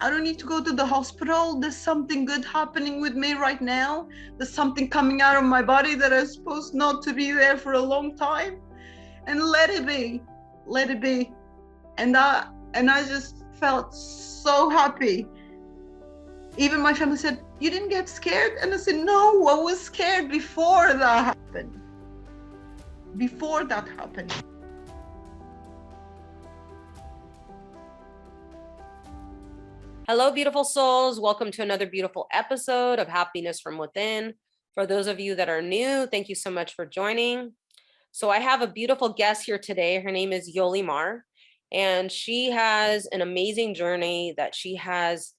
I don't need to go to the hospital. There's something good happening with me right now. There's something coming out of my body that is supposed not to be there for a long time. And let it be. Let it be. And I just felt so happy. Even my family said, "You didn't get scared?" And I said, "No, I was scared before that happened. Before that happened." Hello, beautiful souls. Welcome to another beautiful episode of Happiness from Within. For those of you that are new, thank you so much for joining. So I have a beautiful guest here today. Her name is Yolimar, and she has an amazing journey that she has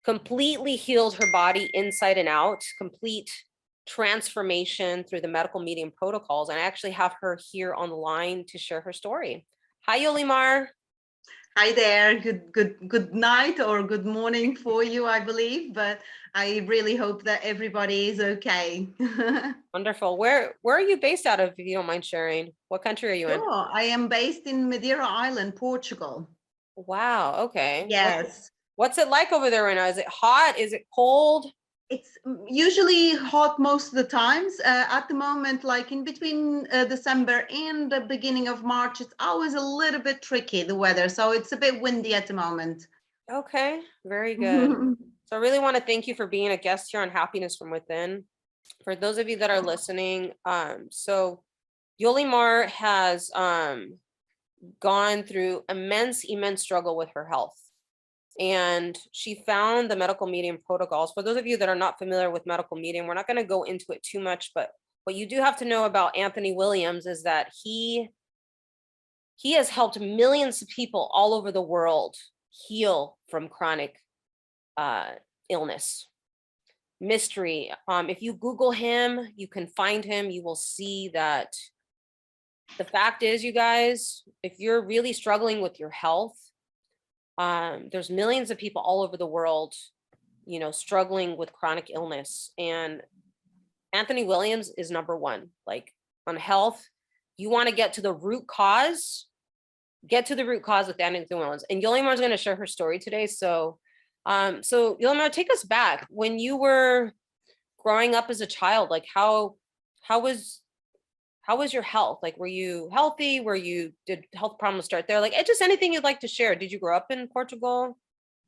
completely healed her body inside and out, complete transformation through the medical medium protocols. And I actually have her here on the line to share her story. Hi, Yolimar. Hi there. Good night or good morning for you, I believe. But I really hope that everybody is okay. Wonderful. Where are you based out of, if you don't mind sharing? What country are you in? Sure. I am based in Madeira Island, Portugal. Wow. Okay. Yes. What's it like over there right now? Is it hot? Is it cold? It's usually hot most of the times. At the moment, like in between December and the beginning of March, it's always a little bit tricky, the weather. So it's a bit windy at the moment. Okay. Very good. So I really want to thank you for being a guest here on Happiness from Within. For those of you that are listening, so Yolimar has gone through immense struggle with her health. And she found the medical medium protocols. For those of you that are not familiar with medical medium, we're not going to go into it too much, but what you do have to know about Anthony Williams is that he has helped millions of people all over the world heal from chronic illness. Mystery. If you Google him, you can find him. You will see that the fact is, you guys, if you're really struggling with your health, there's millions of people all over the world, struggling with chronic illness. And Anthony Williams is number one, like on health. You want to get to the root cause, with Anthony Williams. And Yolimar is going to share her story today. So Yolimar, take us back when you were growing up as a child. Like how was your health? Like, were you healthy? Did health problems start there? Like, just anything you'd like to share. Did you grow up in Portugal?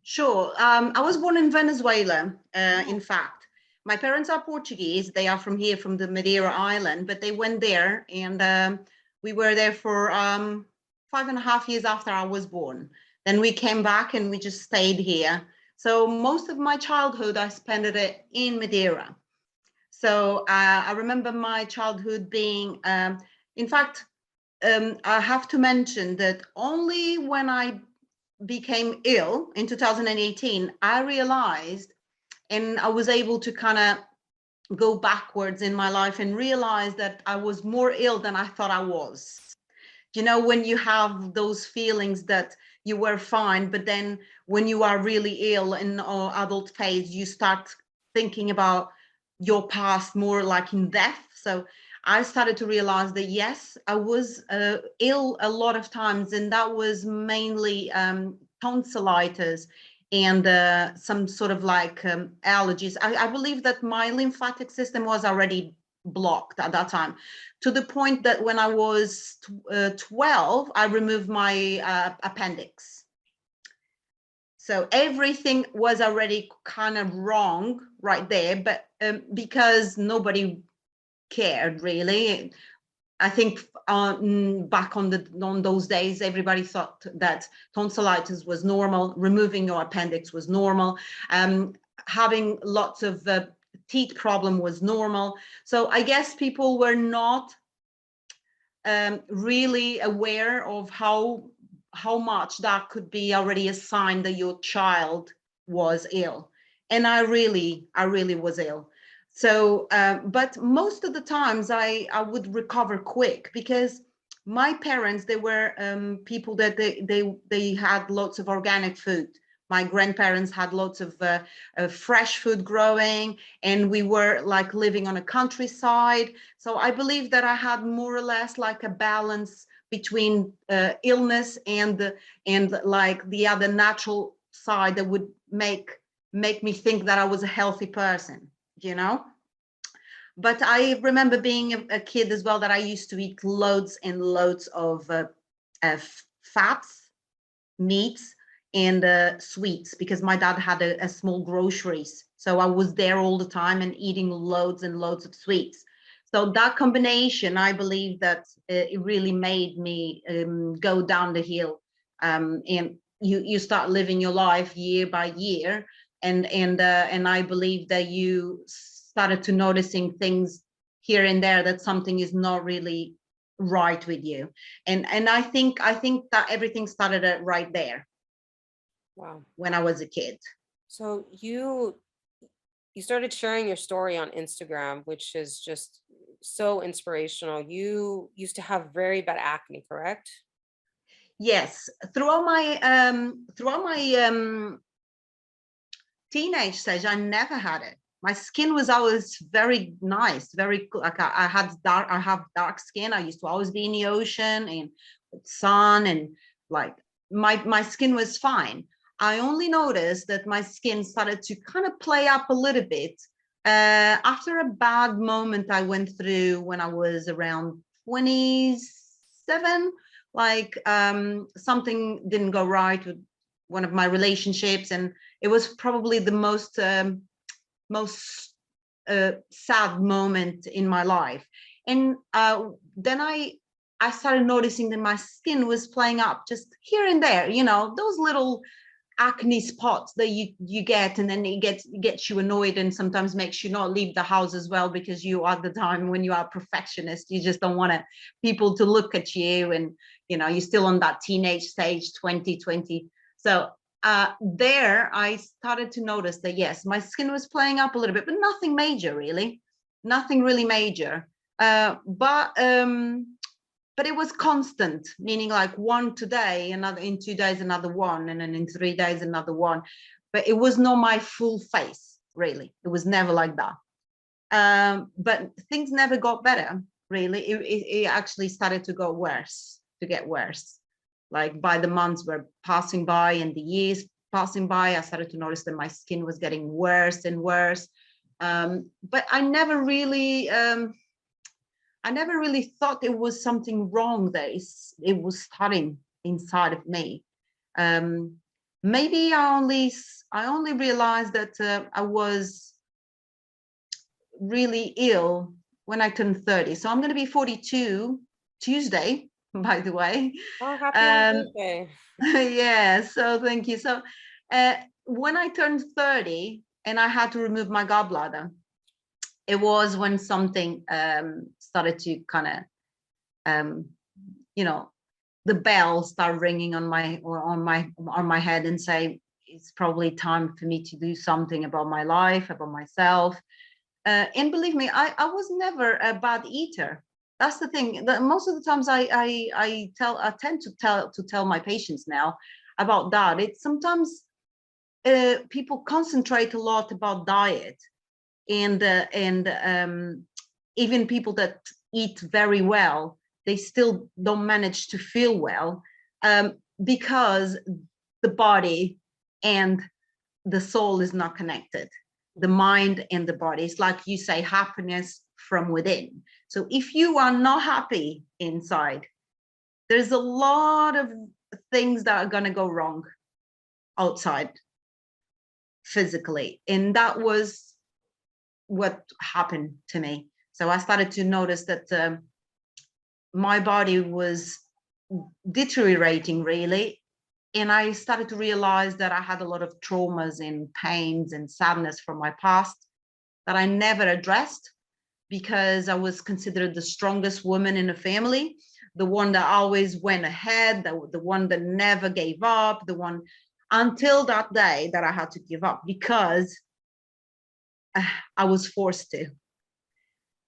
Sure. I was born in Venezuela, in fact. My parents are Portuguese. They are from here, from the Madeira Island, but they went there and we were there for 5.5 years after I was born. Then we came back and we just stayed here. So most of my childhood, I spent it in Madeira. So I remember my childhood being, in fact, I have to mention that only when I became ill in 2018, I realized, and I was able to kind of go backwards in my life and realize that I was more ill than I thought I was. When you have those feelings that you were fine, but then when you are really ill in adult phase, you start thinking about your past more like in depth. So I started to realize that yes, I was ill a lot of times, and that was mainly tonsillitis and some sort of like allergies. I believe that my lymphatic system was already blocked at that time, to the point that when I was 12, I removed my appendix. So everything was already kind of wrong right there, but because nobody cared really. I think back on those days, everybody thought that tonsillitis was normal, removing your appendix was normal, having lots of teeth problem was normal. So I guess people were not really aware of how much that could be already a sign that your child was ill. And I really was ill. So, but most of the times I would recover quick, because my parents, they were people that they had lots of organic food. My grandparents had lots of fresh food growing, and we were like living on a countryside. So I believe that I had more or less like a balance between illness and like the other natural outside that would make me think that I was a healthy person, you know. But I remember being a kid as well that I used to eat loads and loads of fats, meats, and sweets, because my dad had a small groceries. So I was there all the time and eating loads and loads of sweets. So that combination, I believe that it really made me go down the hill. And you start living your life year by year, and I believe that you started to noticing things here and there, that something is not really right with you. And I think that everything started right there Wow. when I was a kid. So you started sharing your story on Instagram, which is just so inspirational. You used to have very bad acne, correct? Yes, throughout my teenage stage, I never had it. My skin was always very nice, very like I have dark skin. I used to always be in the ocean and with sun, and like my skin was fine. I only noticed that my skin started to kind of play up a little bit after a bad moment I went through when I was around 27. Like something didn't go right with one of my relationships, and it was probably the most sad moment in my life. And then I started noticing that my skin was playing up just here and there, you know, those little acne spots that you get, and then it gets you annoyed, and sometimes makes you not leave the house as well, because you, at the time when you are a perfectionist, you just don't want people to look at you, and you know, you're still on that teenage stage, 2020. So there I started to notice that yes, my skin was playing up a little bit, but nothing major, really, nothing really major. But it was constant, meaning like one today, another in 2 days, another one, and then in 3 days, another one. But it was not my full face, really. It was never like that. But things never got better, really. It actually started to get worse. Like by the months were passing by and the years passing by, I started to notice that my skin was getting worse and worse. But I never really thought it was something wrong there. It was starting inside of me. Um, Maybe I only realized that I was really ill when I turned 30. So I'm going to be 42 Tuesday, by the way. Oh, happy Um, birthday. yeah, so thank you. So uh, when I turned 30 and I had to remove my gallbladder, it was when something started to kind of um, you know, the bells start ringing on my head, and say it's probably time for me to do something about my life, about myself. And believe me, I was never a bad eater. That's the thing. That most of the times I tend to tell my patients now about that. It's sometimes people concentrate a lot about diet, and even people that eat very well, they still don't manage to feel well, because the body and the soul is not connected. The mind and the body, it's like you say, happiness from within. So if you are not happy inside, there's a lot of things that are going to go wrong outside physically, and that was what happened to me. So I started to notice that my body was deteriorating, really. And I started to realize that I had a lot of traumas and pains and sadness from my past that I never addressed, because I was considered the strongest woman in the family, the one that always went ahead, the one that never gave up, the one, until that day that I had to give up, because I was forced to.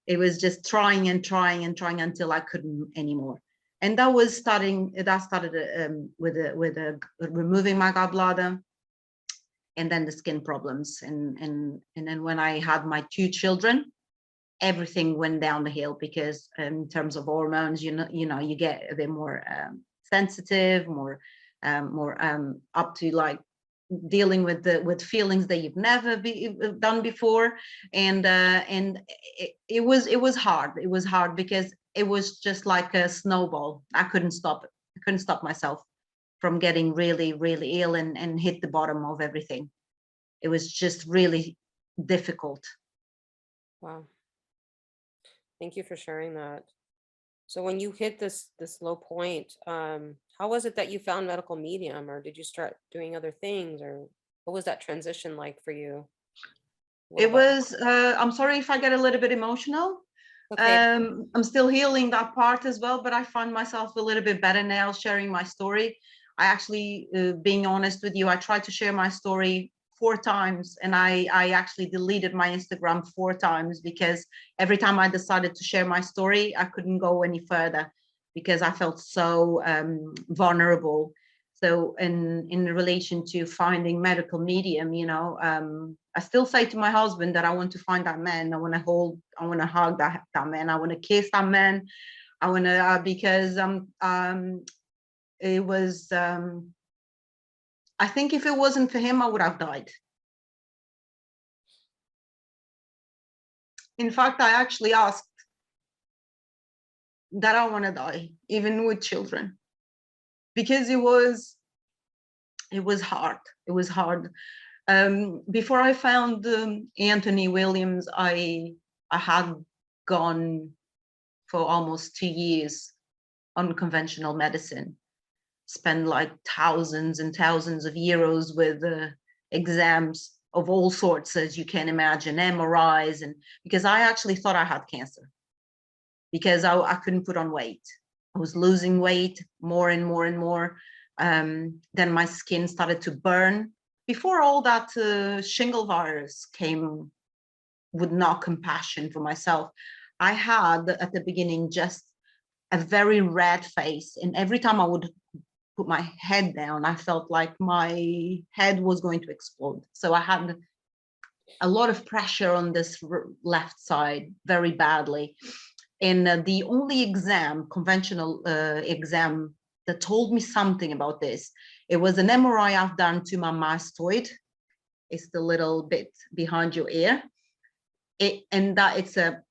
It was just trying and trying and trying until I couldn't anymore. And that started with removing my gallbladder, and then the skin problems. And then when I had my two children, everything went down the hill, because in terms of hormones, you get a bit more sensitive, more up to like dealing with feelings that you've never done before, and it was hard. It was hard because it was just like a snowball. I couldn't stop it. I couldn't stop myself from getting really, really ill and hit the bottom of everything. It was just really difficult. Wow. Thank you for sharing that. So when you hit this low point, how was it that you found medical medium, or did you start doing other things, or what was that transition like for you? It was, I'm sorry if I get a little bit emotional. Okay. I'm still healing that part as well, but I find myself a little bit better now sharing my story. I actually, being honest with you, I tried to share my story 4 times, and I actually deleted my Instagram 4 times because every time I decided to share my story, I couldn't go any further because I felt so vulnerable. So in relation to finding medical medium, I still say to my husband that I want to find that man. I want to hold, I want to hug that man. I want to kiss that man. I want to, because it was, I think if it wasn't for him, I would have died. In fact, I actually asked that I want to die, even with children, because it was hard. It was hard. Before I found Anthony Williams, I had gone for almost 2 years on conventional medicine, spend like thousands and thousands of euros with exams of all sorts, as you can imagine, MRIs, and because I actually thought I had cancer because I couldn't put on weight. I was losing weight more and more and more. Then my skin started to burn. Before all that shingle virus came with no compassion for myself, I had at the beginning just a very red face, and every time I would put my head down, I felt like my head was going to explode. So I had a lot of pressure on this left side very badly. And the only exam, conventional exam, that told me something about this, it was an MRI I've done to my mastoid. It's the little bit behind your ear. And that it's a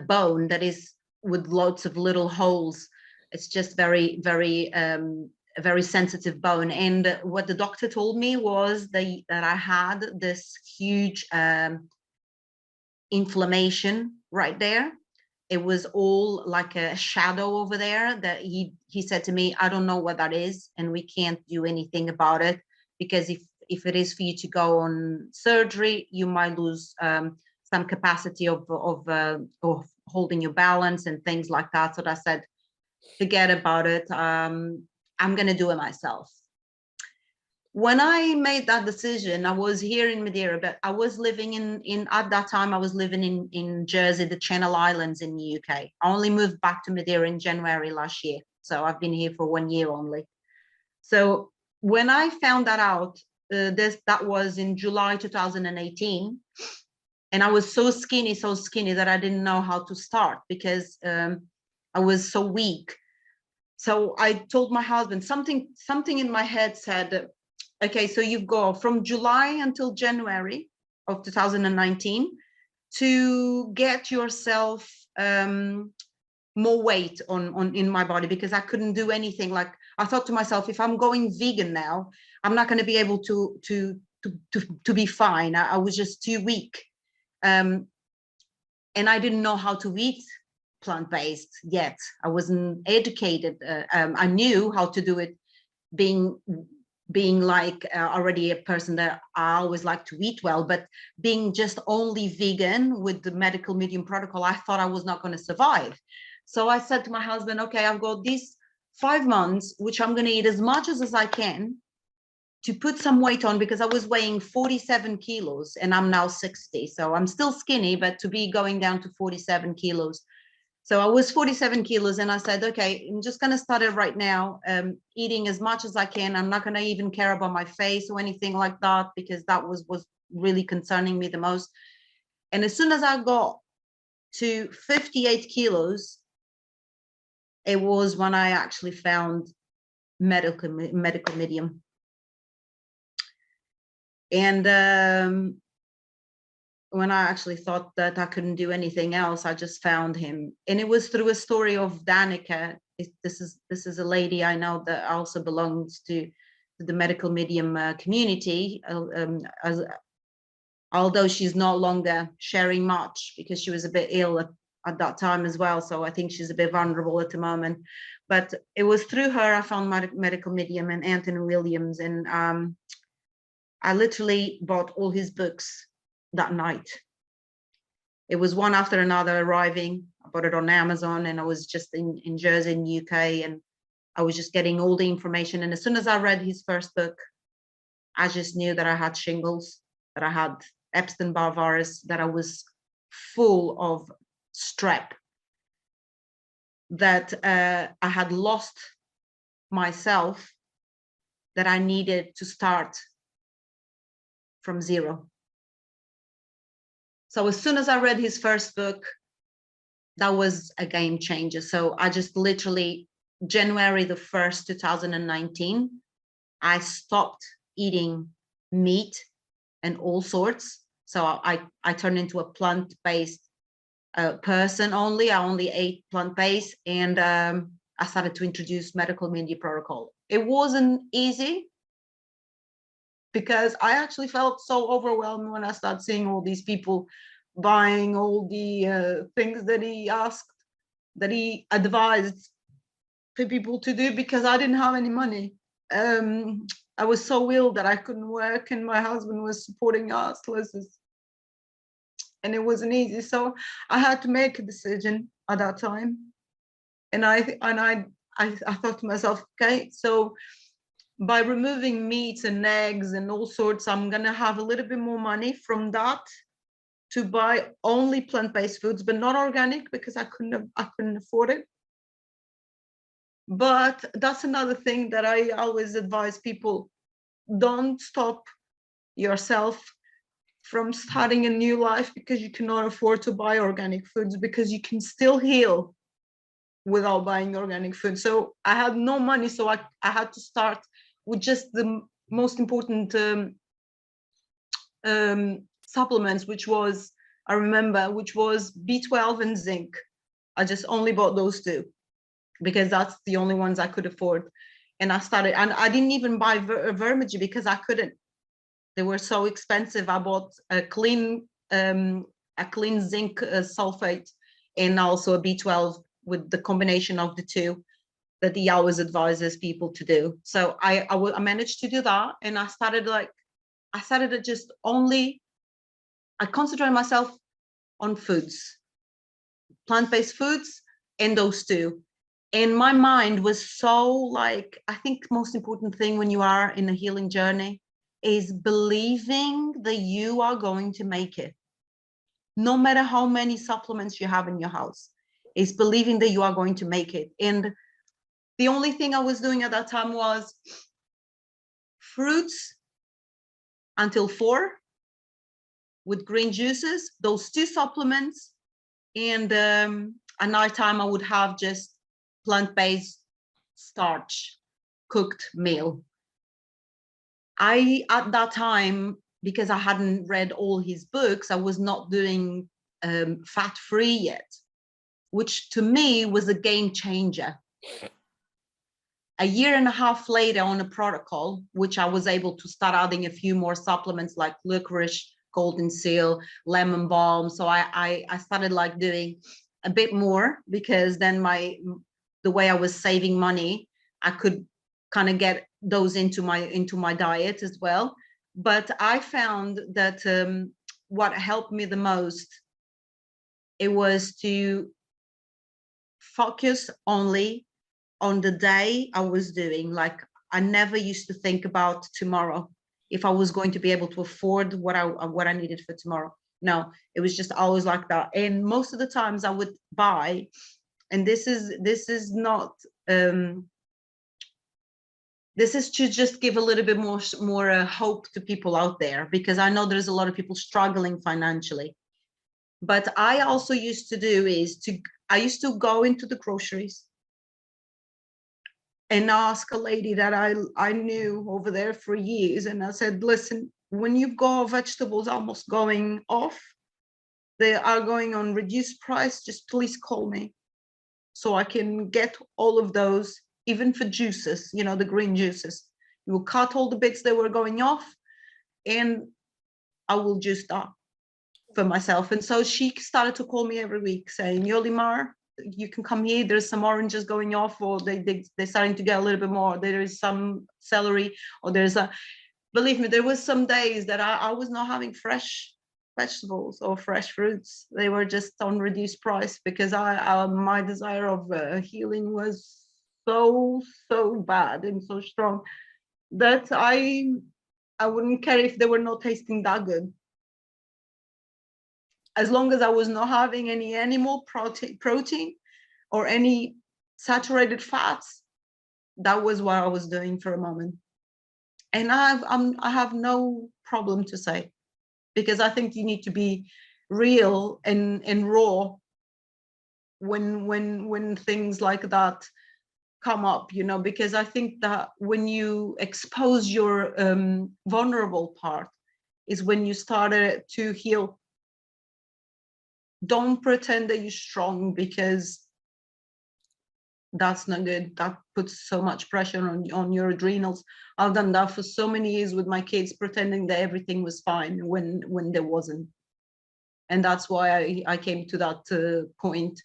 bone that is with lots of little holes. It's just very, very, a very sensitive bone. And what the doctor told me was that I had this huge inflammation right there. It was all like a shadow over there that he said to me, I don't know what that is, and we can't do anything about it, because if it is for you to go on surgery, you might lose some capacity of holding your balance and things like that. So I said, forget about it. I'm going to do it myself. When I made that decision, I was here in Madeira, but I was living in at that time, I was living in Jersey, the Channel Islands in the UK. I only moved back to Madeira in January last year. So I've been here for 1 year only. So when I found that out, that was in July 2018. And I was so skinny that I didn't know how to start because I was so weak. So I told my husband, something in my head said, okay, so you go from July until January of 2019 to get yourself more weight on in my body, because I couldn't do anything. Like, I thought to myself, if I'm going vegan now, I'm not going to be able to be fine. I was just too weak. And I didn't know how to eat plant-based yet. I wasn't educated. I knew how to do it, being like already a person that I always like to eat well, but being just only vegan with the medical medium protocol, I thought I was not going to survive. So I said to my husband, okay, I've got these 5 months, which I'm going to eat as much as I can to put some weight on, because I was weighing 47 kilos and I'm now 60. So I'm still skinny, but to be going down to 47 kilos. So I was 47 kilos, and I said, okay, I'm just going to start it right now, eating as much as I can. I'm not going to even care about my face or anything like that, because that was really concerning me the most. And as soon as I got to 58 kilos, it was when I actually found medical medium. And when I actually thought that I couldn't do anything else, I just found him. And it was through a story of Danica. This is a lady I know that also belongs to the medical medium community, although she's no longer sharing much because she was a bit ill at that time as well. So I think she's a bit vulnerable at the moment. But it was through her I found my medical medium and Anthony Williams. And I literally bought all his books that night. It was one after another arriving. I bought it on Amazon, and I was just in Jersey, in UK, and I was just getting all the information. And as soon as I read his first book, I just knew that I had shingles, that I had Epstein-Barr virus, that I was full of strep, that I had lost myself, that I needed to start from zero. So as soon as I read his first book, that was a game changer. So I just literally, January the 1st, 2019, I stopped eating meat and all sorts. So I turned into a plant-based person only. I only ate plant-based, and I started to introduce medical media protocol. It wasn't easy because I actually felt so overwhelmed when I started seeing all these people buying all the things that he asked, that he advised for people to do, because I didn't have any money. I was so ill that I couldn't work, and my husband was supporting us, and it wasn't easy. So I had to make a decision at that time, and I thought to myself, okay, so by removing meats and eggs and all sorts, I'm gonna have a little bit more money from that to buy only plant-based foods, but not organic, because I couldn't afford it. But that's another thing that I always advise people: don't stop yourself from starting a new life because you cannot afford to buy organic foods, because you can still heal without buying organic food. So I had no money, so I had to start with just the most important supplements, which was, I remember, which was B12 and zinc. I just only bought those two because that's the only ones I could afford. And I started, and I didn't even buy Vermigy because I couldn't. They were so expensive. I bought a clean zinc sulfate, and also a B12 with the combination of the two that he always advises people to do. So I managed to do that, and I started to just only, I concentrated myself on foods, plant-based foods, and those two. And my mind was so like, I think the most important thing when you are in a healing journey is believing that you are going to make it. No matter how many supplements you have in your house, is believing that you are going to make it. And the only thing I was doing at that time was fruits until 4 with green juices, those 2 supplements, and at night time I would have just plant-based starch cooked meal. At that time, because I hadn't read all his books, I was not doing fat-free yet, which to me was a game changer. A year and a half later on a protocol, which I was able to start adding a few more supplements like licorice, golden seal, lemon balm. So I started like doing a bit more, because then the way I was saving money, I could kind of get those into my diet as well. But I found that what helped me the most, it was to focus only on the day I was doing. Like, I never used to think about tomorrow, if I was going to be able to afford what I needed for tomorrow. No, it was just always like that. And most of the times I would buy, and this is not this is to just give a little bit more hope to people out there, because I know there's a lot of people struggling financially. But I also used to do I used to go into the groceries and ask a lady that I knew over there for years, and I said, listen, when you've got vegetables almost going off, they are going on reduced price, just please call me so I can get all of those, even for juices, you know, the green juices. You will cut all the bits that were going off, and I will juice that for myself. And so she started to call me every week saying, Yolimar, you can come here, there's some oranges going off, or they're starting to get a little bit more, there is some celery, or there's a, believe me, there was some days that I was not having fresh vegetables or fresh fruits. They were just on reduced price because my desire of healing was so bad and so strong that I wouldn't care if they were not tasting that good. As long as I was not having any animal protein or any saturated fats, that was what I was doing for a moment. And I have no problem to say, because I think you need to be real and raw when things like that come up, you know, because I think that when you expose your vulnerable part is when you started to heal. Don't pretend that you're strong, because that's not good. That puts so much pressure on your adrenals. I've done that for so many years with my kids, pretending that everything was fine when there wasn't. And that's why I came to that point.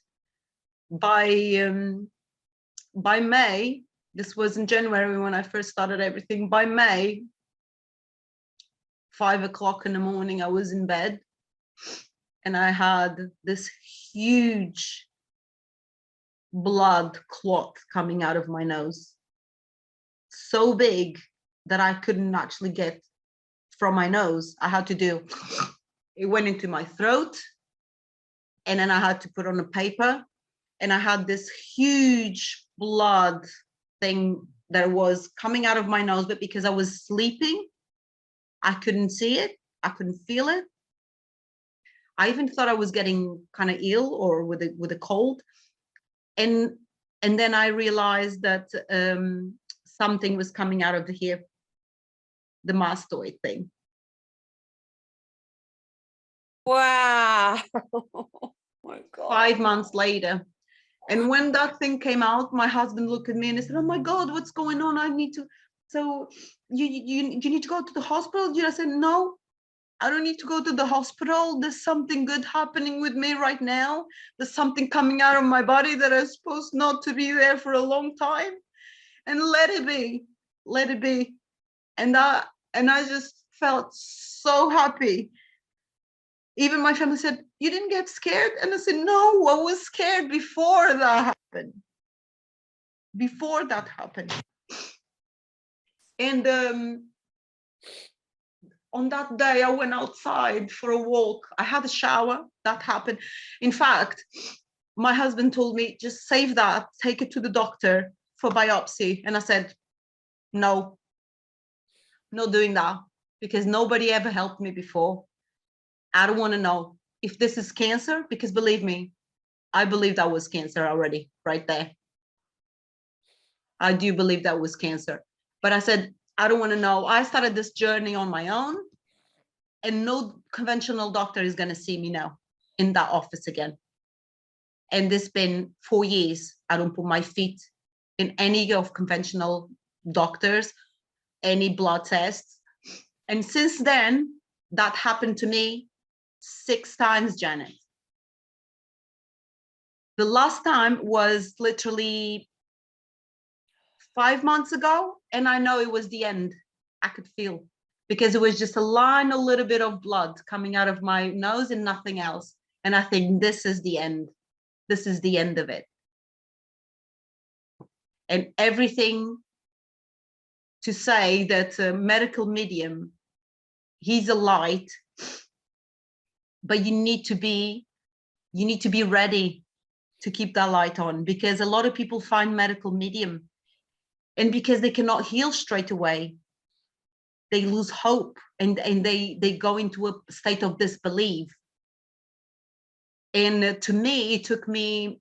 By May, this was in January when I first started everything. By May, 5 o'clock in the morning, I was in bed and I had this huge blood clot coming out of my nose, so big that I couldn't actually get from my nose. I had to do, it went into my throat, and then I had to put on a paper, and I had this huge blood thing that was coming out of my nose, but because I was sleeping, I couldn't see it, I couldn't feel it. I even thought I was getting kind of ill or with a cold. And then I realized that something was coming out of the hip, the mastoid thing. Wow. Oh my God. 5 months later. And when that thing came out, my husband looked at me and he said, oh my God, what's going on? I need to, so you need to go to the hospital? I said, no, I don't need to go to the hospital. There's something good happening with me right now. There's something coming out of my body that is supposed not to be there for a long time. And let it be, let it be. And I just felt so happy. Even my family said, you didn't get scared? And I said, no, I was scared before that happened. Before that happened. And on that day, I went outside for a walk. I had a shower. That happened. In fact, my husband told me, just save that, take it to the doctor for biopsy. And I said, no, not doing that, because nobody ever helped me before. I don't want to know if this is cancer, because believe me, I believe that was cancer already right there. I do believe that was cancer. But I said, I don't want to know. I started this journey on my own, and no conventional doctor is going to see me now in that office again. And this been 4 years. I don't put my feet in any of conventional doctors, any blood tests. And since then, that happened to me 6 times, Janet. The last time was literally 5 months ago, and I know it was the end. I could feel, because it was just a line, a little bit of blood coming out of my nose and nothing else. And I think this is the end. This is the end of it. And everything to say that a medical medium, he's a light, but you need to be ready to keep that light on, because a lot of people find medical medium, and because they cannot heal straight away, they lose hope, and they go into a state of disbelief. And to me, it took me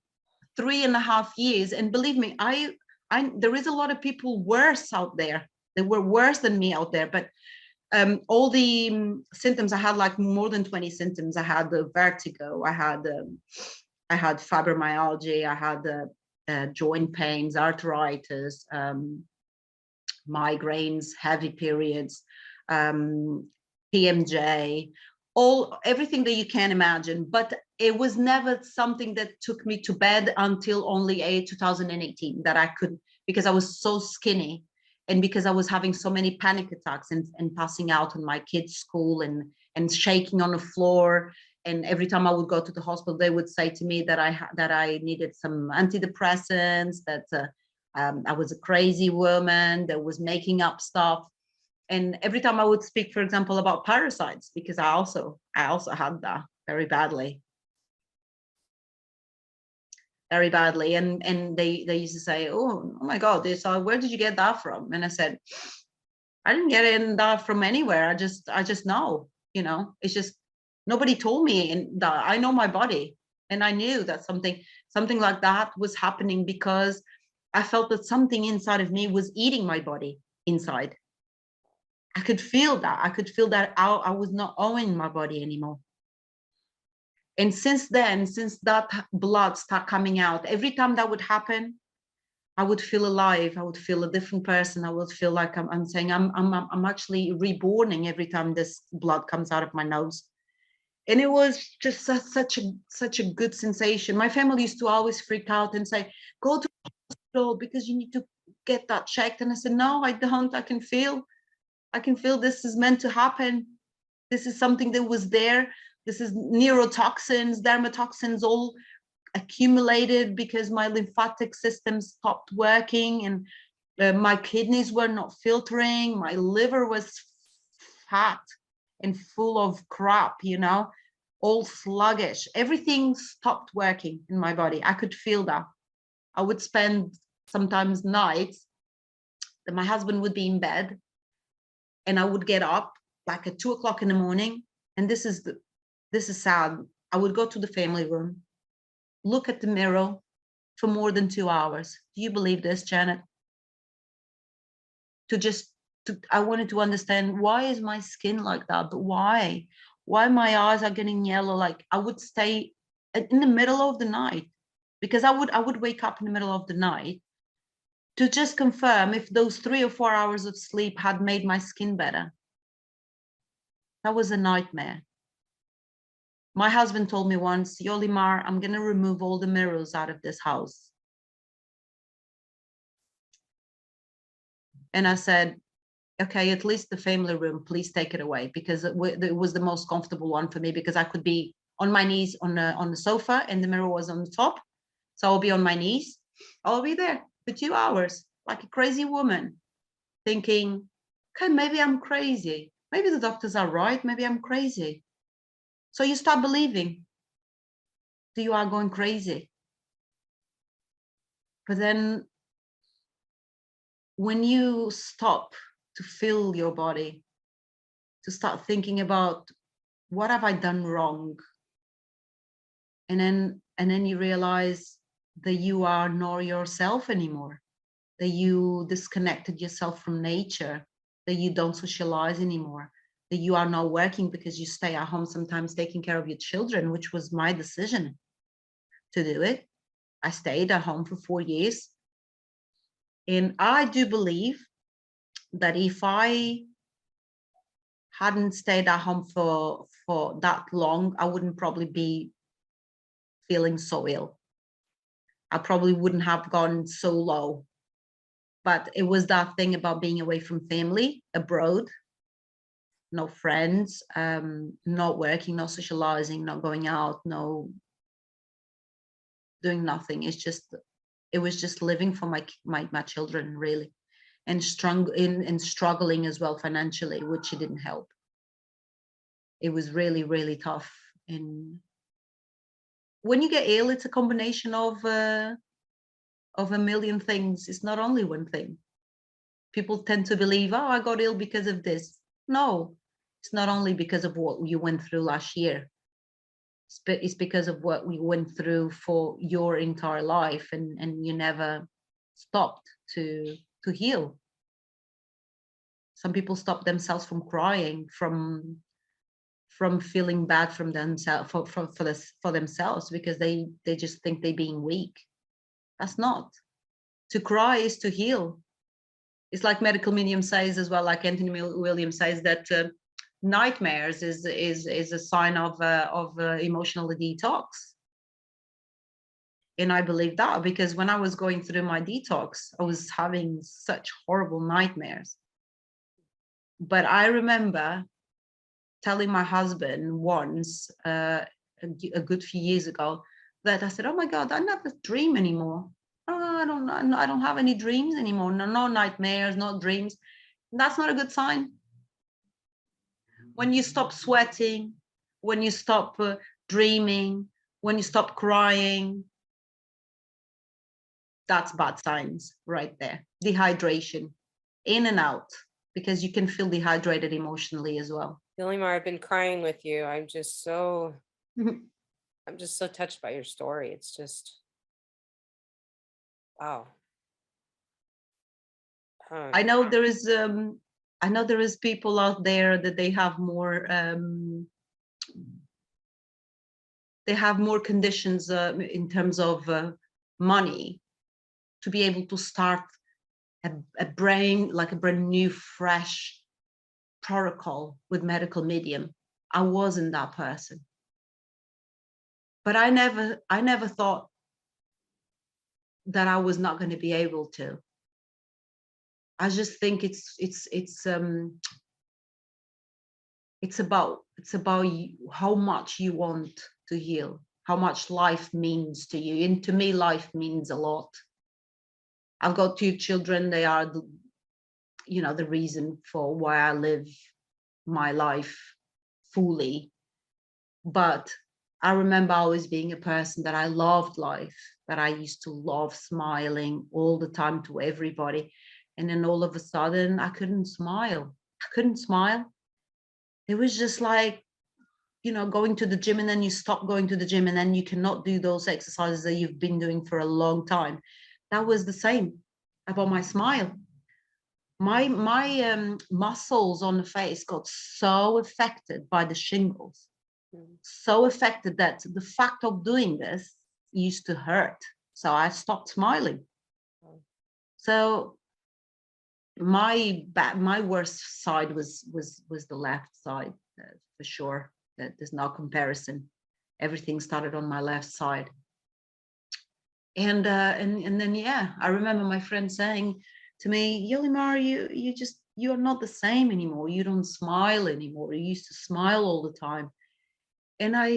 3.5 years. And believe me, there is a lot of people worse out there. They were worse than me out there, but all the symptoms, I had like more than 20 symptoms. I had the vertigo, I had fibromyalgia, I had the joint pains, arthritis, migraines, heavy periods, PMJ, everything that you can imagine. But it was never something that took me to bed until only 2018 that I could, because I was so skinny and because I was having so many panic attacks and passing out in my kids' school and shaking on the floor. And every time I would go to the hospital, they would say to me that I needed some antidepressants, that I was a crazy woman that was making up stuff. And every time I would speak, for example, about parasites, because I also had that very badly. Very badly. And they used to say, oh my God, where did you get that from? And I said, I didn't get that from anywhere. I just know, it's just nobody told me, and that I know my body. And I knew that something like that was happening because I felt that something inside of me was eating my body inside. I could feel that. I could feel that I was not owning my body anymore. And since then, since that blood started coming out, every time that would happen, I would feel alive. I would feel a different person. I would feel like I'm saying I'm actually reborning every time this blood comes out of my nose. And it was just such a good sensation. My family used to always freak out and say, go to the hospital because you need to get that checked. And I said, no, I don't. I can feel this is meant to happen. This is something that was there. This is neurotoxins, dermatoxins, all accumulated because my lymphatic system stopped working, and my kidneys were not filtering. My liver was fat and full of crap, all sluggish. Everything stopped working in my body. I could feel that. I would spend sometimes nights that my husband would be in bed and I would get up like at 2 o'clock in the morning. And this is sad. I would go to the family room, look at the mirror for more than 2 hours. Do you believe this, Janet? I wanted to understand, why is my skin like that? But why my eyes are getting yellow? Like, I would stay in the middle of the night, because I would wake up in the middle of the night to just confirm if those 3 or 4 hours of sleep had made my skin better. That was a nightmare. My husband told me once, Yolimar, I'm going to remove all the mirrors out of this house. And I said, okay, at least the family room, please take it away, because it was the most comfortable one for me, because I could be on my knees on the sofa and the mirror was on the top. So I'll be on my knees. I'll be there for 2 hours like a crazy woman, thinking, okay, maybe I'm crazy. Maybe the doctors are right. Maybe I'm crazy. So you start believing that you are going crazy. But then when you stop to feel your body, to start thinking about, what have I done wrong? And then you realize that you are not yourself anymore, that you disconnected yourself from nature, that you don't socialize anymore, that you are not working because you stay at home sometimes taking care of your children, which was my decision to do it. I stayed at home for 4 years. And I do believe that if I hadn't stayed at home for that long, I wouldn't probably be feeling so ill. I probably wouldn't have gone so low. But it was that thing about being away from family, abroad, no friends, not working, not socializing, not going out, no doing nothing. It was just living for my children, really, and struggling as well financially, which it didn't help. It was really, really tough. And when you get ill, it's a combination of a million things. It's not only one thing. People tend to believe, oh, I got ill because of this. No, it's not only because of what you went through last year. It's because of what we went through for your entire life, and you never stopped to heal. Some people stop themselves from crying, from feeling bad from themselves for themselves, because they just think they're being weak. That's not. To cry is to heal. It's like medical medium says as well, like Anthony Williams says, that nightmares is a sign of emotional detox. And I believe that, because when I was going through my detox, I was having such horrible nightmares. But I remember telling my husband once, a good few years ago, that I said, "Oh my God, I never dream anymore. Oh, I don't have any dreams anymore. No nightmares, no dreams." And that's not a good sign. When you stop sweating, when you stop dreaming, when you stop crying, that's bad signs right there. Dehydration, in and out, because you can feel dehydrated emotionally as well. Yolimar, I've been crying with you. I'm just so touched by your story. It's just, wow. I know there is people out there that they have more conditions in terms of money, to be able to start a brand new fresh protocol with medical medium. I wasn't that person, but I never thought that I was not going to be able to. I just think it's about how much you want to heal, how much life means to you. And to me, life means a lot. I've got 2 children. They are the reason for why I live my life fully. But I remember always being a person that I loved life, that I used to love smiling all the time to everybody. And then all of a sudden, I couldn't smile. It was just like, going to the gym, and then you stop going to the gym, and then you cannot do those exercises that you've been doing for a long time. That was the same about my smile. My muscles on the face got so affected by the shingles, so affected that the fact of doing this used to hurt. So I stopped smiling. So my worst side was the left side, for sure. That there's no comparison. Everything started on my left side. And then, yeah, I remember my friend saying to me, "Yolimar, you're not the same anymore. You don't smile anymore. You used to smile all the time." And I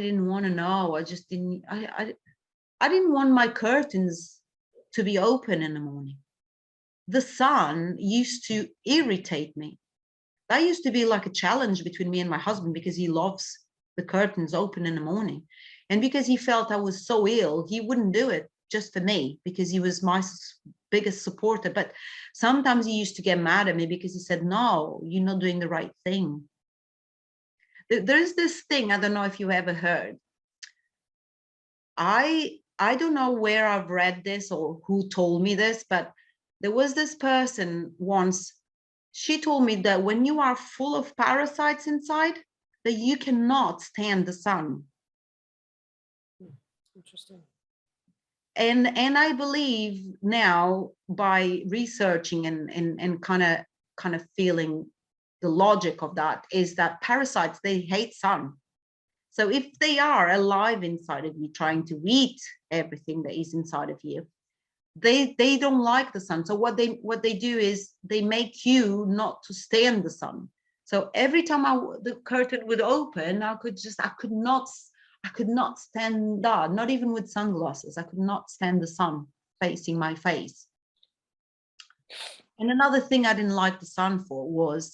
didn't want to know. I just didn't. I didn't want my curtains to be open in the morning. The sun used to irritate me. That used to be like a challenge between me and my husband, because he loves the curtains open in the morning. And because he felt I was so ill, he wouldn't do it just for me, because he was my biggest supporter. But sometimes he used to get mad at me because he said, "No, you're not doing the right thing." There's this thing, I don't know if you ever heard. I don't know where I've read this or who told me this, but there was this person once. She told me that when you are full of parasites inside, that you cannot stand the sun. Interesting. And I believe now, by researching and kind of feeling the logic of that, is that parasites, they hate sun. So if they are alive inside of you, trying to eat everything that is inside of you, they don't like the sun. So what they do is they make you not to stay in the sun. So every time the curtain would open, I could not stand that, not even with sunglasses. I could not stand the sun facing my face. And another thing I didn't like the sun for was,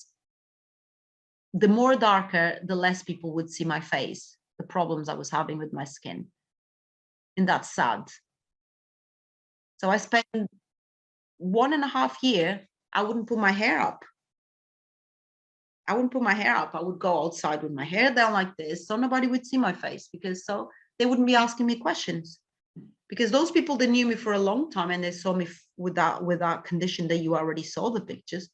the more darker, the less people would see my face, the problems I was having with my skin. And that's sad. So I spent 1.5 years, I wouldn't put my hair up. I would go outside with my hair down like this, so nobody would see my face, because so they wouldn't be asking me questions. Because those people that knew me for a long time, and they saw me with that condition that you already saw the pictures,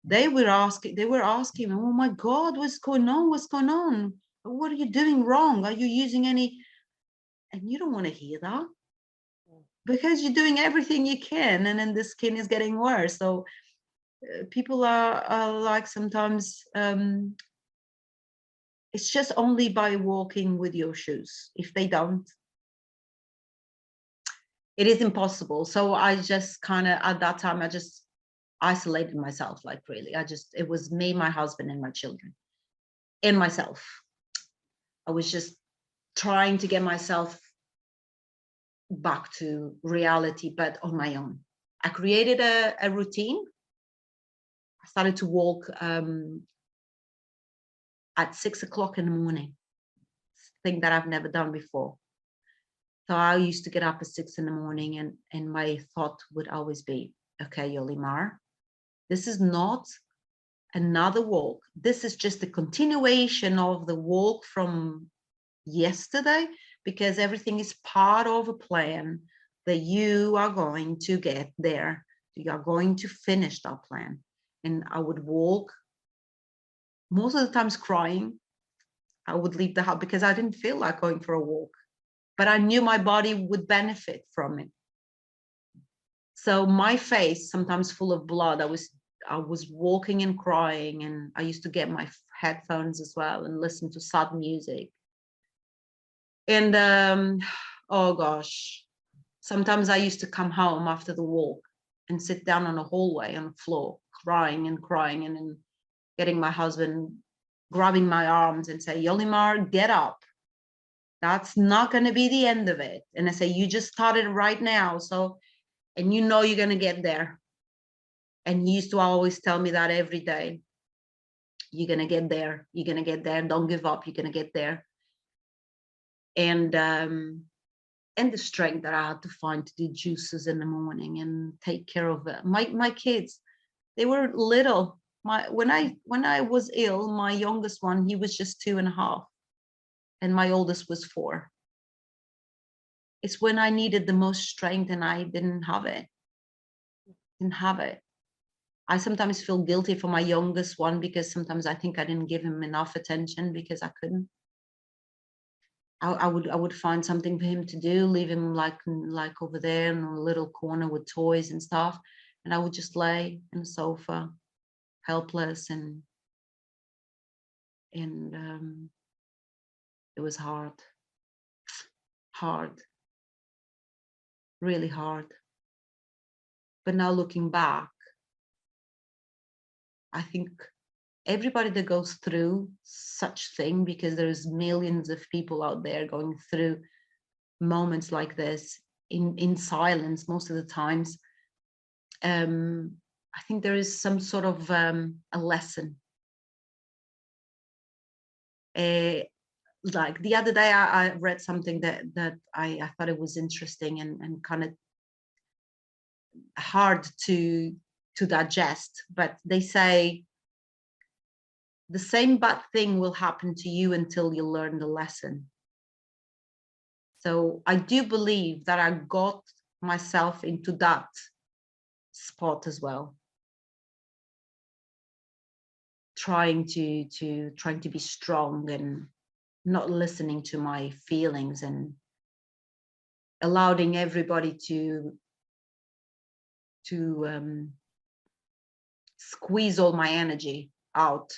They were asking, oh my God, what's going on? What's going on? What are you doing wrong? Are you using any? And you don't want to hear that, because you're doing everything you can, and then the skin is getting worse. So people are like, sometimes it's just only by walking with your shoes. If they don't, it is impossible. So I just kind of, at that time, I just isolated myself, like really. It was me, my husband, and my children, and myself. I was just trying to get myself back to reality, but on my own. I created a routine. I started to walk at 6 o'clock in the morning, thing that I've never done before. So I used to get up at 6 in the morning, and my thought would always be, okay, Yolimar, this is not another walk. This is just a continuation of the walk from yesterday, because everything is part of a plan that you are going to get there. You are going to finish that plan. And I would walk, most of the times crying. I would leave the house because I didn't feel like going for a walk, but I knew my body would benefit from it. So my face, sometimes full of blood, I was walking and crying, and I used to get my headphones as well and listen to sad music. And oh gosh, sometimes I used to come home after the walk and sit down on a hallway on the floor, crying and crying, and then getting my husband grabbing my arms and say, Yolimar, get up. That's not going to be the end of it. And I say, you just started right now. So, and you know you're going to get there. And he used to always tell me that every day. You're going to get there. You're going to get there. Don't give up. You're going to get there. And the strength that I had to find to do juices in the morning and take care of it. My kids, they were little. When I was ill, my youngest one, he was just 2.5, and my oldest was 4. It's when I needed the most strength, and I didn't have it. I sometimes feel guilty for my youngest one, because sometimes I think I didn't give him enough attention because I couldn't. I would find something for him to do, leave him like over there in a little corner with toys and stuff, and I would just lay in the sofa, helpless, and it was hard, really hard. But now looking back, I think everybody that goes through such thing, because there's millions of people out there going through moments like this in silence most of the times, I think there is some sort of a lesson. Like the other day, I read something that I thought it was interesting and kind of hard to digest, but they say the same bad thing will happen to you until you learn the lesson. So I do believe that I got myself into that spot as well, trying to be strong and not listening to my feelings, and allowing everybody to squeeze all my energy out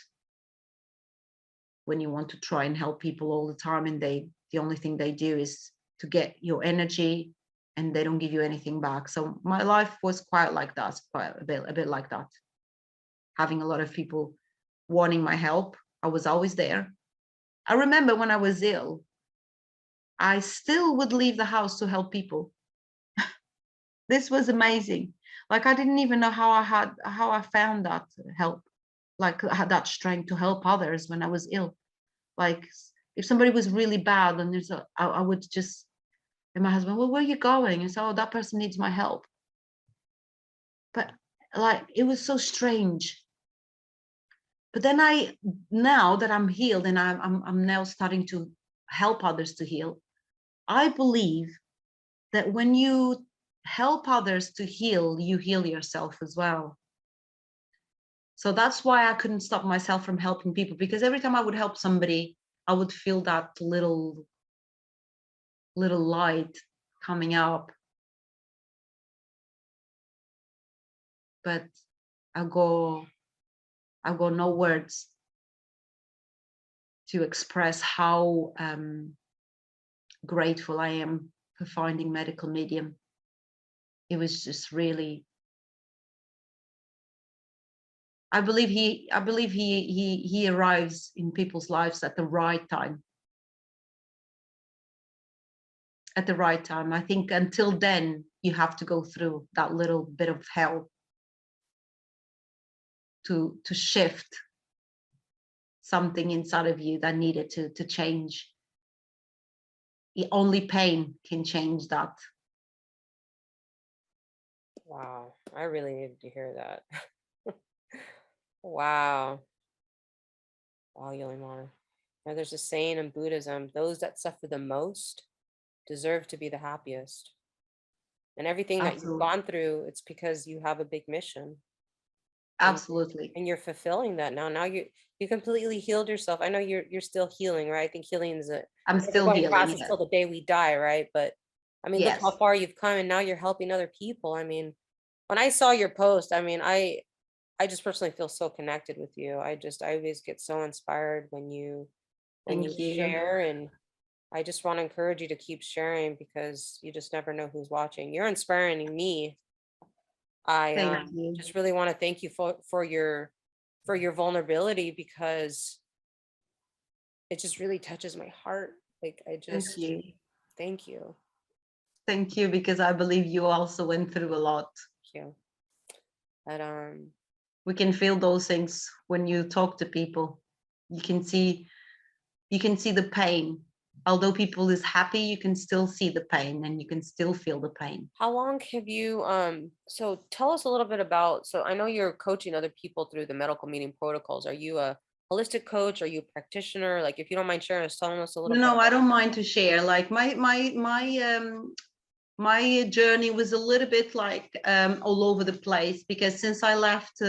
when you want to try and help people all the time, and the only thing they do is to get your energy, and they don't give you anything back. So my life was quite like that, quite a bit like that, having a lot of people wanting my help. I was always there. I remember when I was ill, I still would leave the house to help people. This was amazing. Like, I didn't even know how I found that help, like I had that strength to help others when I was ill. Like, if somebody was really bad, and I would just, and my husband, well, where are you going? And so, oh, that person needs my help. But like, it was so strange. But then now that I'm healed, and I'm now starting to help others to heal, I believe that when you help others to heal, you heal yourself as well. So that's why I couldn't stop myself from helping people, because every time I would help somebody, I would feel that little light coming up. But I've got no words to express how grateful I am for finding Medical Medium. It was just really, I believe he arrives in people's lives at the right time. At the right time. I think until then, you have to go through that little bit of hell to shift something inside of you that needed to change. Only pain can change that. Wow, I really needed to hear that. Wow. Wow, Yolimar. Now, there's a saying in Buddhism, those that suffer the most deserve to be the happiest. And everything that you've Absolutely. gone through, it's because you have a big mission. Absolutely. And you're fulfilling that now. Now you completely healed yourself. I know you're still healing, right? I think healing is a I'm never still going healing, process yes. till the day we die, right? But I mean, look how Yes. far you've come, and now you're helping other people. I mean, when I saw your post, I mean, I just personally feel so connected with you. I always get so inspired when you Thank you. share, and I just want to encourage you to keep sharing because you just never know who's watching. You're inspiring me. I Thank you. just really want to thank you for your vulnerability because it just really touches my heart. Like I Thank just you. thank you. Thank you, because I believe you also went through a lot. Thank you. But We can feel those things when you talk to people. You can see the pain. Although people is happy, you can still see the pain and you can still feel the pain. how long have you so tell us a little bit about, so I know you're coaching other people through the medical meeting protocols. Are you a holistic coach? Are you a practitioner? Like if you don't mind sharing, telling us a little bit No, I about don't mind to share. Like my journey was a little bit like all over the place, because since I left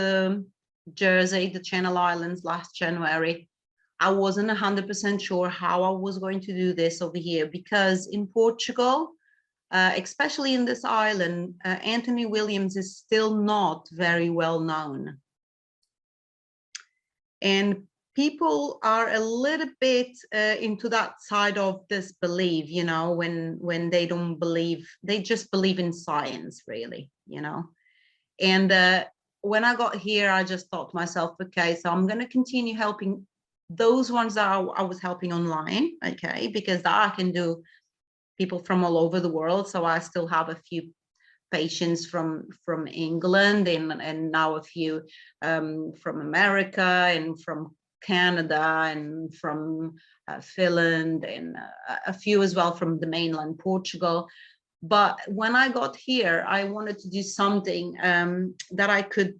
Jersey, the Channel Islands, last January, I wasn't 100% sure how I was going to do this over here, because in Portugal, especially in this island, Anthony Williams is still not very well known. And people are a little bit into that side of disbelief, you know, when they don't believe, they just believe in science, really, you know. And when I got here, I just thought to myself, okay, so I'm going to continue helping those ones that I was helping online, okay, because that I can do people from all over the world. So I still have a few patients from England, and now a few from America and from Canada and from Finland, and a few as well from the mainland Portugal. But when I got here, I wanted to do something that I could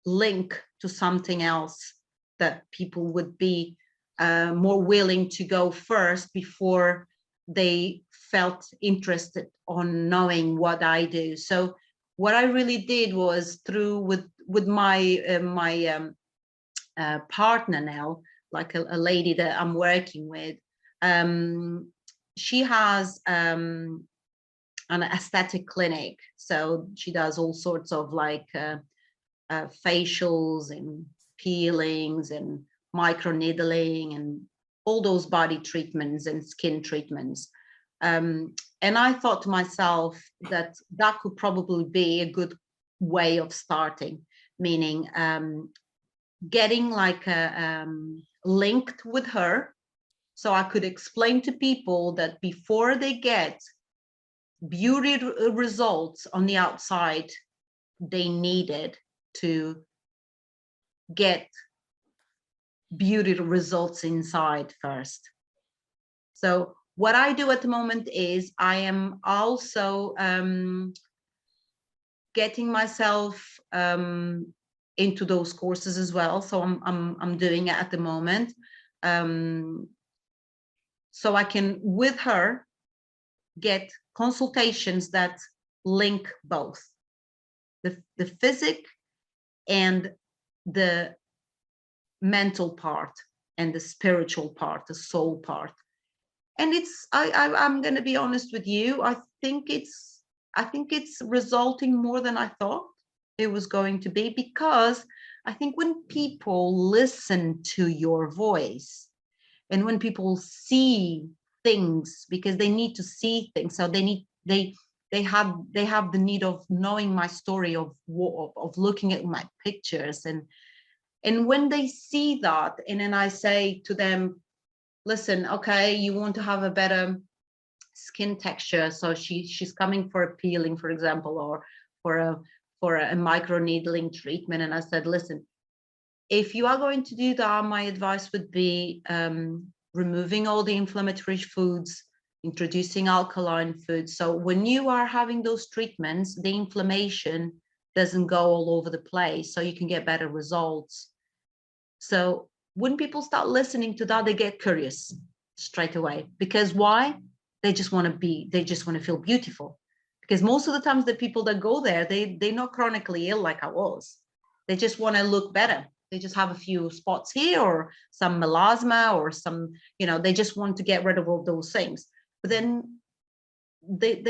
link to something else, that people would be more willing to go first before they felt interested on knowing what I do. So what I really did was through with my partner now, like a lady that I'm working with. She has an aesthetic clinic, so she does all sorts of like facials and peelings and micro needling and all those body treatments and skin treatments. And I thought to myself that that could probably be a good way of starting, meaning getting like a linked with her, so I could explain to people that before they get beauty results on the outside, they needed to get beauty results inside first. So what I do at the moment is I am also getting myself into those courses as well. So I'm doing it at the moment. So I can, with her, get consultations that link both the physic and the mental part and the spiritual part, the soul part. And I'm going to be honest with you. I think it's resulting more than I thought it was going to be, because I think when people listen to your voice and when people see things, because they need to see things, so they have the need of knowing my story, of looking at my pictures, and when they see that, and then I say to them, listen, okay, you want to have a better skin texture, so she's coming for a peeling, for example, or for a micro needling treatment, and I said, listen, if you are going to do that, my advice would be removing all the inflammatory foods, introducing alkaline foods, so when you are having those treatments, the inflammation doesn't go all over the place, so you can get better results. So when people start listening to that, they get curious straight away. Because why? They just want to feel beautiful. Because most of the times the people that go there, they're not chronically ill like I was. They just want to look better. They just have a few spots here or some melasma or some, they just want to get rid of all those things. But then they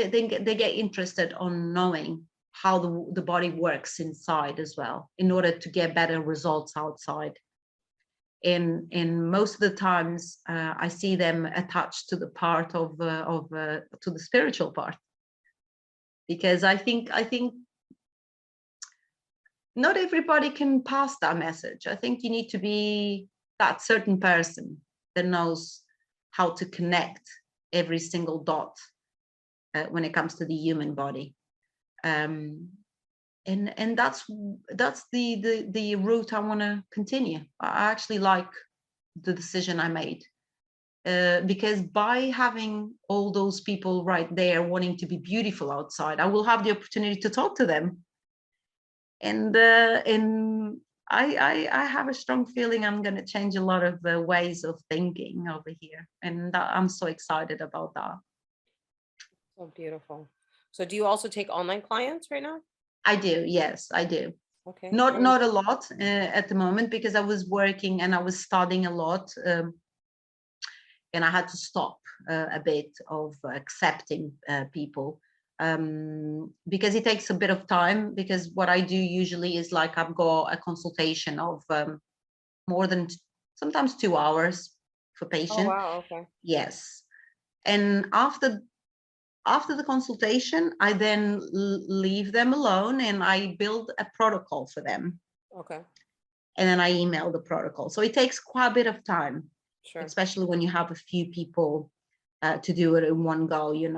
get interested on knowing how the body works inside as well, in order to get better results outside. And most of the times I see them attached to the part of to the spiritual part, because I think not everybody can pass that message. I think you need to be that certain person that knows how to connect every single dot when it comes to the human body. And that's the route I want to continue. I actually like the decision I made, because by having all those people right there wanting to be beautiful outside, I will have the opportunity to talk to them, and I have a strong feeling I'm going to change a lot of ways of thinking over here, and I'm so excited about that. So beautiful. So do you also take online clients right now? I do, yes, I do. Okay. Not a lot at the moment, because I was working and I was studying a lot, and I had to stop a bit of accepting people, because it takes a bit of time. Because what I do usually is, like, I've got a consultation of more than sometimes 2 hours for Oh, patient. wow. Okay. Yes. And after the consultation, I then leave them alone and I build a protocol for them. Okay. And then I email the protocol. So it takes quite a bit of time, Sure. especially when you have a few people to do it in one go, in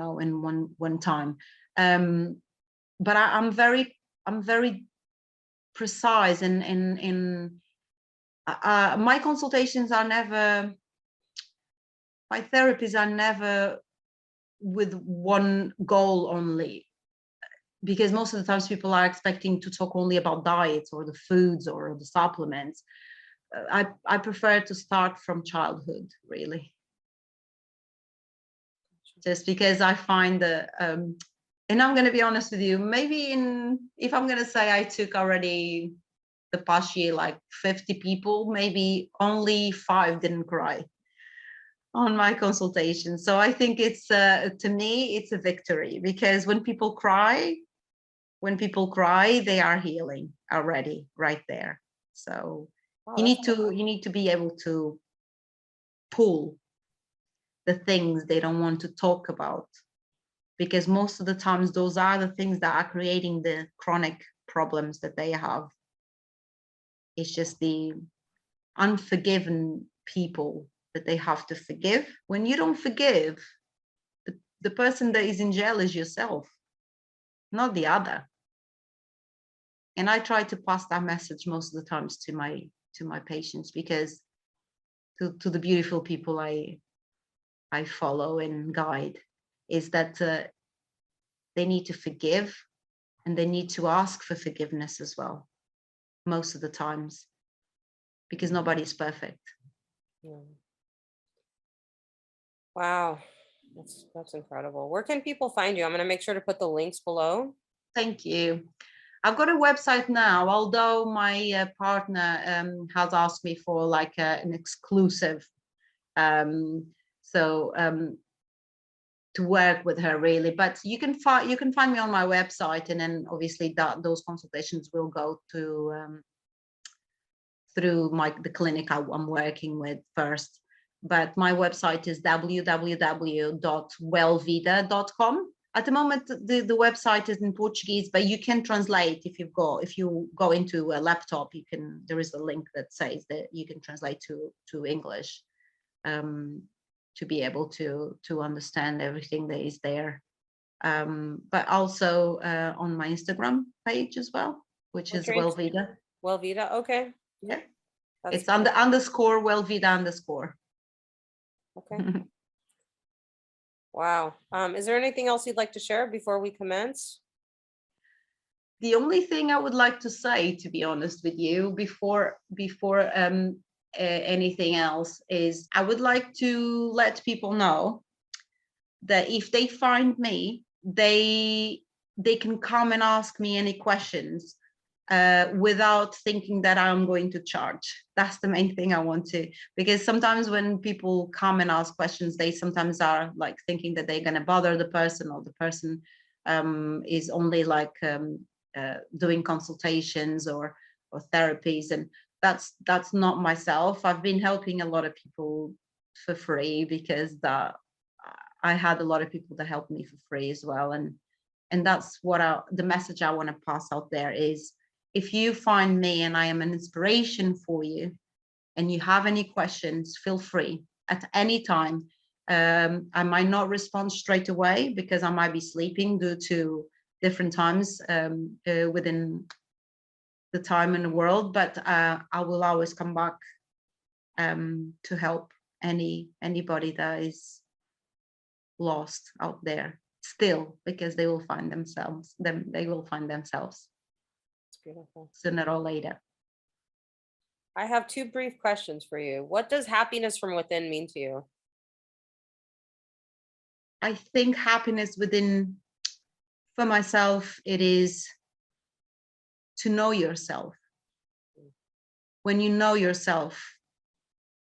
one time. But I'm very precise, and my consultations are never, my therapies are never with one goal only, because most of the times people are expecting to talk only about diets or the foods or the supplements. I prefer to start from childhood, really, just because I find that, and I'm going to be honest with you, maybe if I'm going to say I took already the past year like 50 people, maybe only 5 didn't cry on my consultation. So I think it's to me it's a victory, because when people cry, they are healing already right there. So Wow, you that's need to be able to pull the things they don't want to talk about, because most of the times those are the things that are creating the chronic problems that they have. It's just the unforgiven people that they have to forgive. When you don't forgive, the person that is in jail is yourself, not the other. And I try to pass that message most of the times to my patients, because to the beautiful people I follow and guide, is that they need to forgive, and they need to ask for forgiveness as well, most of the times, because nobody's perfect. Yeah. Wow. That's incredible. Where can people find you? I'm going to make sure to put the links below. Thank you. I've got a website now, although my partner has asked me for like an exclusive, so to work with her really. But you can find me on my website, and then obviously those consultations will go to through the clinic I'm working with first. But my website is www.wellvida.com. At the moment, the website is in Portuguese, but you can translate if you go into a laptop, there is a link that says that you can translate to English, to be able to understand everything that is there. But also on my Instagram page as well, which is Wellvida. Wellvida, okay. Yeah, That's it's underscore Wellvida underscore. Okay. Wow. Is there anything else you'd like to share before we commence? The only thing I would like to say, to be honest with you, before anything else, is I would like to let people know that if they find me, they can come and ask me any questions without thinking that I'm going to charge. That's the main thing I want to, because sometimes when people come and ask questions, they sometimes are like thinking that they're going to bother the person, or the person is only like doing consultations or therapies, and that's not myself. I've been helping a lot of people for free, because I had a lot of people that helped me for free as well, and that's what the message I want to pass out there is, if you find me and I am an inspiration for you, and you have any questions, feel free at any time. I might not respond straight away because I might be sleeping due to different times within the time in the world, but I will always come back to help anybody that is lost out there still, because they will find themselves. It's beautiful. Sooner or later. I have two brief questions for you. What does happiness from within mean to you? I think happiness within, for myself, it is to know yourself. When you know yourself,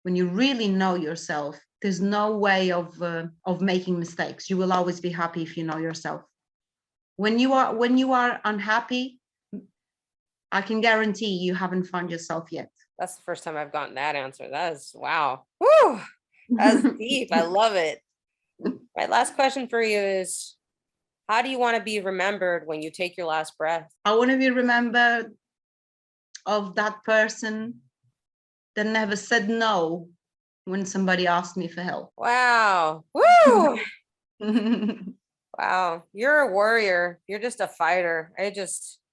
when you really know yourself, there's no way of making mistakes. You will always be happy if you know yourself. When you are unhappy, I can guarantee you haven't found yourself yet. That's the first time I've gotten that answer. That is, wow. Woo! That's deep. I love it. My last question for you is, how do you want to be remembered when you take your last breath? I want to be remembered of that person that never said no when somebody asked me for help. Wow. Woo! Wow. You're a warrior. You're just a fighter.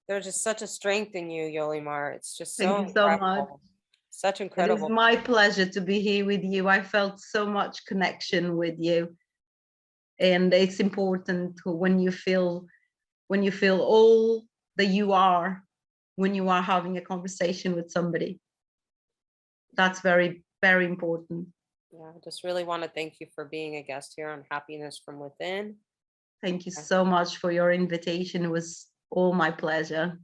There's just such a strength in you, Yolimar. It's just so Thank you so much. incredible. Such It incredible. is my pleasure to be here with you. I felt so much connection with you. And it's important when you feel all that you are when you are having a conversation with somebody. That's very, very important. Yeah, I just really want to thank you for being a guest here on Happiness from Within. Thank you so much for your invitation. It was all my pleasure.